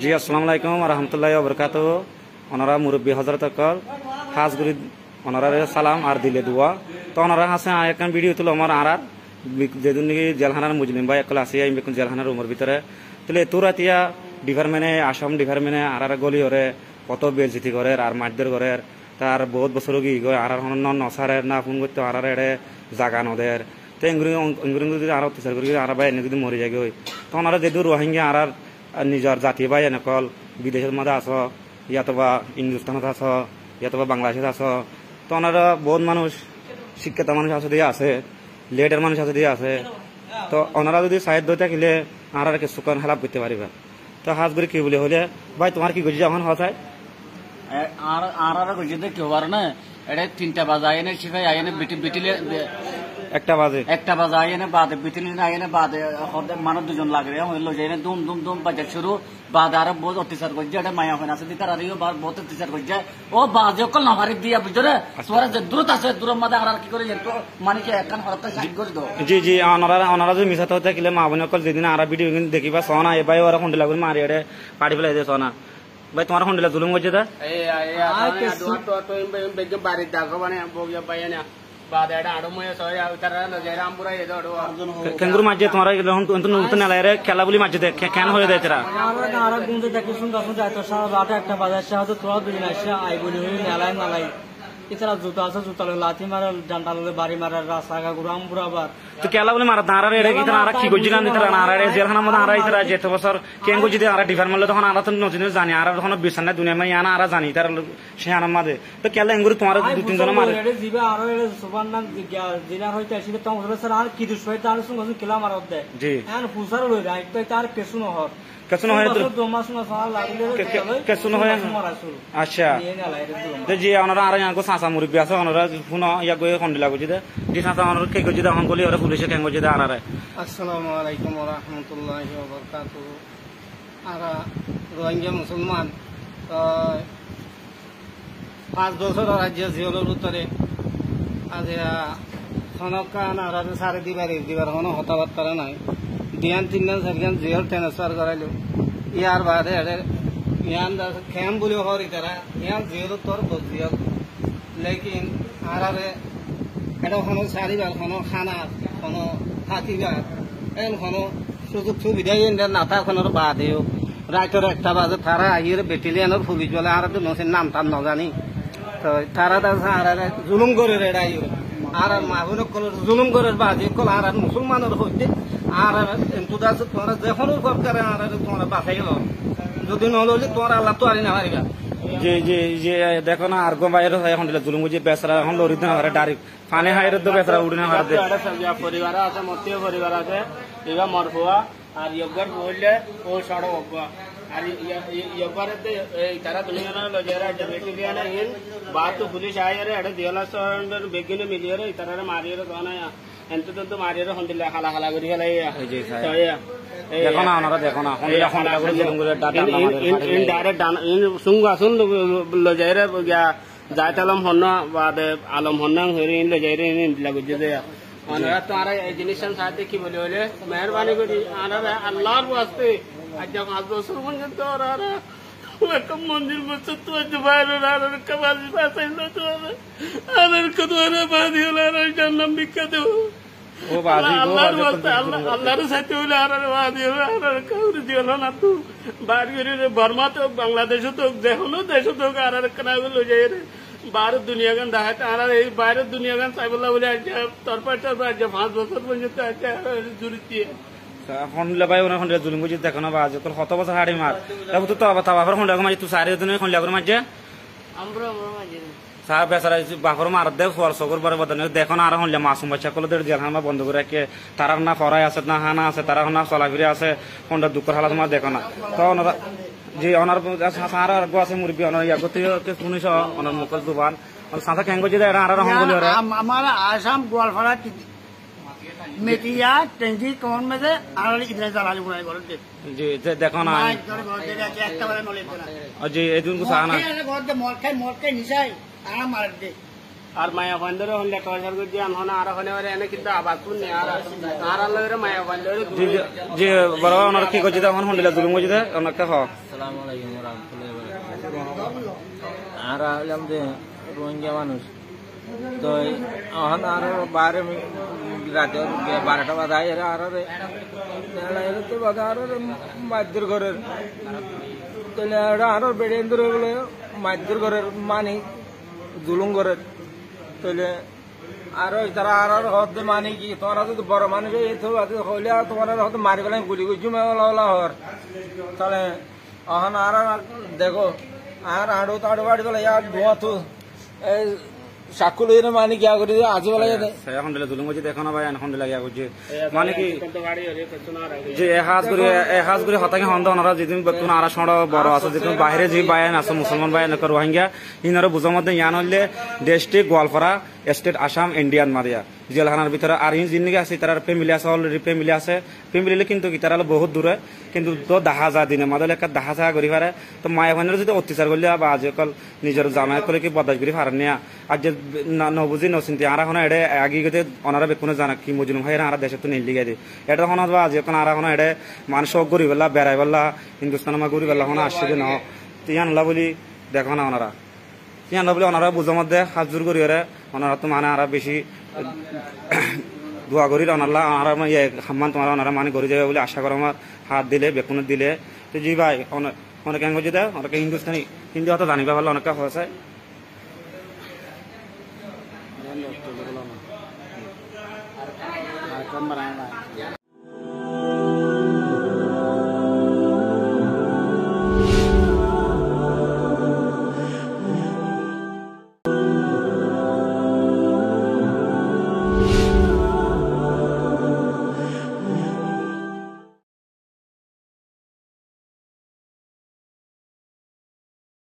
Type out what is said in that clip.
জি আসসালামু আলাইকুম রহমতুল্লাহি ওবরকাতুহু। ওনারা মুরব্বী হজরত কল হাজগুড়ি ওনারা সালাম আর দিলে দোয়া। তো ওনারা হাসে একখান ভিডিও তুলো আমার আর যেদিন নাকি জেলখানার মুজলিম ভাই একলা আসি আমি জেলখানার রুমের ভিতরে তাহলে তোরা তিয়া ডিপার্টমেন্টে আসাম ডিপার্টমেন্টে আর গলি করে কত বেলজিতি করে আর মারধর করে তার বহুত বছর কি করে আর নসারে না ফোন করতে আর এড়ে জাগা নদের তো এঙ্গুরি যদি আর অত্যাচার করি আর ভাই এনে যদি মরে যায় গই তো ওনারা যেহেতু রোহিঙ্গা আর নিজের জাতি ভাই এনেকল বিদেশের মধ্যে আস ইয়াতবা হিন্দুস্তানত আস ইয়াতবা বাংলাদেশে আস তো ওনারা বহুত মানুষ শিক্ষিত মানুষ আছে দিয়ে আছে লেটের মানুষ আছে দিয়ে আছে তো ওনারা যদি সাহায্য থাকিলে আর কিছু হেল্প করতে পারিবা। তো হাজ করে কি বলে হলে ভাই তোমার কি করছি এখন হসায় আর করছি কেউ পারে না এটা 3টা বাজে আইনে শিখাই আইনে বিটিলে 1টা বাজে আইনে বাদে বিটিলে আইনে বাদে মানুষ 2জন লাগে হইলো যে দুম দুম দুম বাজে শুরু বাদে আর বহুত অত্যাচার করছে এটা মায়া হয় আছে দিকার আর বহুত অত্যাচার করছে ও বাজে অকল নামারি দিয়া বুঝছো রে তোরা যে দূরত আছে দূরের মধ্যে আর কি করে মানে কি একখান হরতে সাইড করে দাও। জি জি ওনারা যদি মিশাতে হতে গেলে মা বোন অকল যেদিন আর ভিডিও দেখিবা সোনা এ ভাই ওরা খন্ডিলা করে মারি এড়ে পাড়ি ফেলাই দিয়ে সোনা ভাই তোমার খন্ডিলা জুলুম করছে তা বাড়ির দেখো মানে বগিয়া পাই না কেঙ্গুর মাঝে তোমার নতুন এলাকায় খেলা বলি মাঝে কেন হয়ে দেয় তারা একটা বাজার সাহায্য তোরা দুদিন আসছে আই বলি হয়ে মেলায় নালাই এছাড়া জুতা আছে জুতা লাথি মারা জানটা বাড়ি মারার রাস্তা গুড়াম বুড়াবার তো কেলা বলে মারা দাঁড়ারে এটা কি তারা কি করছিলাম তারা নাড়ারে জেলখানার মধ্যে আড়াই তারা যেতে বছর কেঙ্গু যদি আর ডিপার্টমেন্ট তখন আর তো নতুন জানি আর তখন বিছানা দুনিয়া মানে আনা আর জানি তার সে আনার মাঝে তো কেলা এঙ্গুরি তোমার 2-3 জন মারে জিবে আরো সুবান নাম জিনা হইতে আসলে তো স্যার আর কি দুশয় তার সঙ্গে কেলা মারত দেয় জি আর পুসার লই রাইট তো তার কেসু ন হর কেসু ন হয় তো কেসু ন হয় আচ্ছা তো জি ওনারা আর ইয়াকো সাসা মুরব্বি আছে ওনারা ফোন ইয়া গয়ে খন্ডিলা করছি দে জি সাসা ওনারা কে করছি এখন বলি ওরা পুলিশে কেন করছি দে আনারে। আসসালামু আলাইকুম ওয়া রাহমাতুল্লাহি ওয়া বারাকাতুহু। আরা রোহিঙ্গা মুসলমান 5 বছর রাজ্য জিওলের উত্তরে আজ খনকান আর সারে দিবার হন হতাবাত নাই দিয়ান 3-4 জিওল ট্রান্সফার করাইলো ইয়ার বাদে ইয়ান খেম বলে হরি তারা ইয়ান জিওল তোর বজিয়াল লেকিন আর এটা কোনো চারিবার কোনো খানা কোনো থাকিবার এন কোনো সুযোগ সুবিধা নাথা খনের বাদেও রাইতের 1টা বাজে তারা আইয়ের বেটেলিয়ানের ফুবি চলে আর তো নসের নাম টাম নজানি তো তারা আর জুলুম করে রেড়াই আর মাহুন জুলুম করে বাজে কল আর মুসলমানের হইতে আর এন্তুদা তোমরা যখন সরকারে আর তোমরা বাঁচাই গেল যদি নহলে তোমরা আল্লাহ তো আরি না পারিবা। যে যে যে দেখো না আর বাইরে এখন জুলুম করছে বেসরা এখন লড়ি না পারে ডাইরেক্ট ফানে হাইরে তো বেসরা উড়ি না পারে পরিবার আছে মতীয় পরিবার আছে এবার মরফুয়া আর ইয়গর বললে ও সড় অগুয়া আর ইয়গরে তারা দুনিয়ানা লজেরা বেটিলিয়ানা ইন বাত পুলিশ আয়রে এটা দিয়ালা সন্ডর বেগিনে মিলিয়রে তারা মারিয়রে দনা এন্তন্ত মারিয়রে হন্দিলা হালা হালা করি হেলাই এই যে দেখো না ওনারা দেখো না হন্দিলা হন্দিলা করে জুলুম করে ডাটা ইন ডাইরেক্ট ইন সুঙ্গু আসুন লজেরা গিয়া যাইতালম হন্ন বাদে আলম হন্নাং হরি ইন লজেরা ইন লাগুজে দেয়া ওনারা তো আর এই জিনিসের সাথে কি বলে হলে মেহরবানি করি আনারা আল্লাহর ওয়াস্তে আজ 5 বছর পর্যন্ত আর একটা মন্দির বসে তো বাইরে আর কাবাজি পাইল তো আর কত আর বাদি হলো আর জান্নাম ভিক্ষা দেব ও বাদি আল্লাহর ওয়াস্তে আল্লাহর সাথে হলো আর বাদি হলো আর কাউরি দিল না তো বাইরে বর্মা তো বাংলাদেশে তো দেখলো দেশ তো আর কানা গুলো যায় রে বাইরের দুনিয়া গান দেখাতে আর এই বাইরের দুনিয়া গান চাইবলা বলে তরফা 5 বছর পর্যন্ত জুড়িতে হন্ডলা ভাই ওনা হন্ডলা জুলুম করছে দেখো না বাজ কত বছর হাড়ি মার তারপর তো বাবার হন্ডলা মাঝে তুই সারি দিন হন্ডলা করে মাঝে সাহেব বেচারা বাপর মার দে ফরসকর পরে বদনে দেখো না আর হন্ডলা মাসুম বাচ্চা কল জেলখানা বন্ধ করে রাখে তারা না ফরাই আছে না হানা আছে তারা না চলাফিরে আছে হন্ডা দুঃখের হালাত মার দেখো না তো ওনারা যে ওনার সার আছে মুরব্বী ওনার ইয়া করতে শুনিস ওনার মুখল দুবান সাঁতা কেন করছে আর হঙ্গলি আমার আসাম গোয়ালপাড়া মেটিয়া টেঙ্গি কমন মেঝে আর ইধরে জ্বালালি গুড়াই করে জি দেখো না জি এই দিন ঘর মদ খাই নিশাই আর মার দে আর মায়া ফান্ডারে হলে টয়সার করে দিয়ে আনহনা আর হলে এনে কিন্তু আবার তুই নে আর লগে মায়া ফান্ডারে যে বড় ওনার কি করছে এখন হন্ডিলা জুলুম করছে অনেকটা হ আসসালামু আলাইকুম ওয়া রাহমাতুল্লাহি ওয়া বারাকাতুহু আর আলম যে রোহিঙ্গা মানুষ তো এখন আর বাইরে রাতে 12টা বাজে আর তো বাজে আর মাইদের ঘরের তাহলে আর বেড়েন্দ্র বলে মাইদের ঘরের মানি জুলুম ঘরের তাহলে আর তারা আর হতে মানে কি তোমরা যদি বড় মানুষ হইলে তোমার হয়তো মারি গেলে গুলি জুমে হর তাহলে এখন আর দেখো আর আড়ো তাড়ো বাড়ি গেলে আর ধোয়া তো সাক্ষু লইলে মানে কি করি আজ বলা যায় এখন জুলুম করছে দেখো না ভাই এখন লাগিয়া করছে মানে কি যে এহাজ করে হতাকে হন্দ ওনারা যেদিন বেতন আর সড় বড় আছে যেদিন বাইরে যে বায়ান আছে মুসলমান বায়ান রোহিঙ্গা ইনারা বুঝার মধ্যে ইয়ান হইলে দেশটি গোয়ালপাড়া স্টেট আসাম ইন্ডিয়ান মারিয়া জেলখানার ভিতরে আর যিনি আছে তার ফ্যামিলি আছে অলরেডি ফ্যামিলি আছে ফ্যামিলি কিন্তু তারা বহুত দূরে কিন্তু তো দেখা যায় দিনে মাদল একটা দেখা যায় করি পারে তো মায়া ভাইনের যদি অত্যাচার করলে বা আজকাল নিজের জামাই করে কি বদাস করি পারেন না আর যে নবুঝি নচিন্তি আর এখন এডে আগে গেতে ওনারা বেকুনে জানা কি মজুম ভাই আর দেশে তো নিয়ে লিগে দিই এটা এখন বা আজকাল আর এখন এডে মানুষ গরি বেলা বেড়াই বেলা হিন্দুস্তান মা গরি বেলা এখন আসছে ন তিয়ানলা বলি দেখো না ওনারা তিয়ানলা বলে ওনারা বুঝার মধ্যে হাত জোর করি ওনারা তো মানে আর বেশি দোয়া করি ওনারা আর সম্মান তোমার ওনারা মানে করে যাবে বলে আশা করো আমার হাত দিলে বেকুনে দিলে তো জি ভাই অনেকে যদি দেয় অনেকে হিন্দুস্তানি হিন্দি হয়তো জানিবা ভালো অনেকটা হয়েছে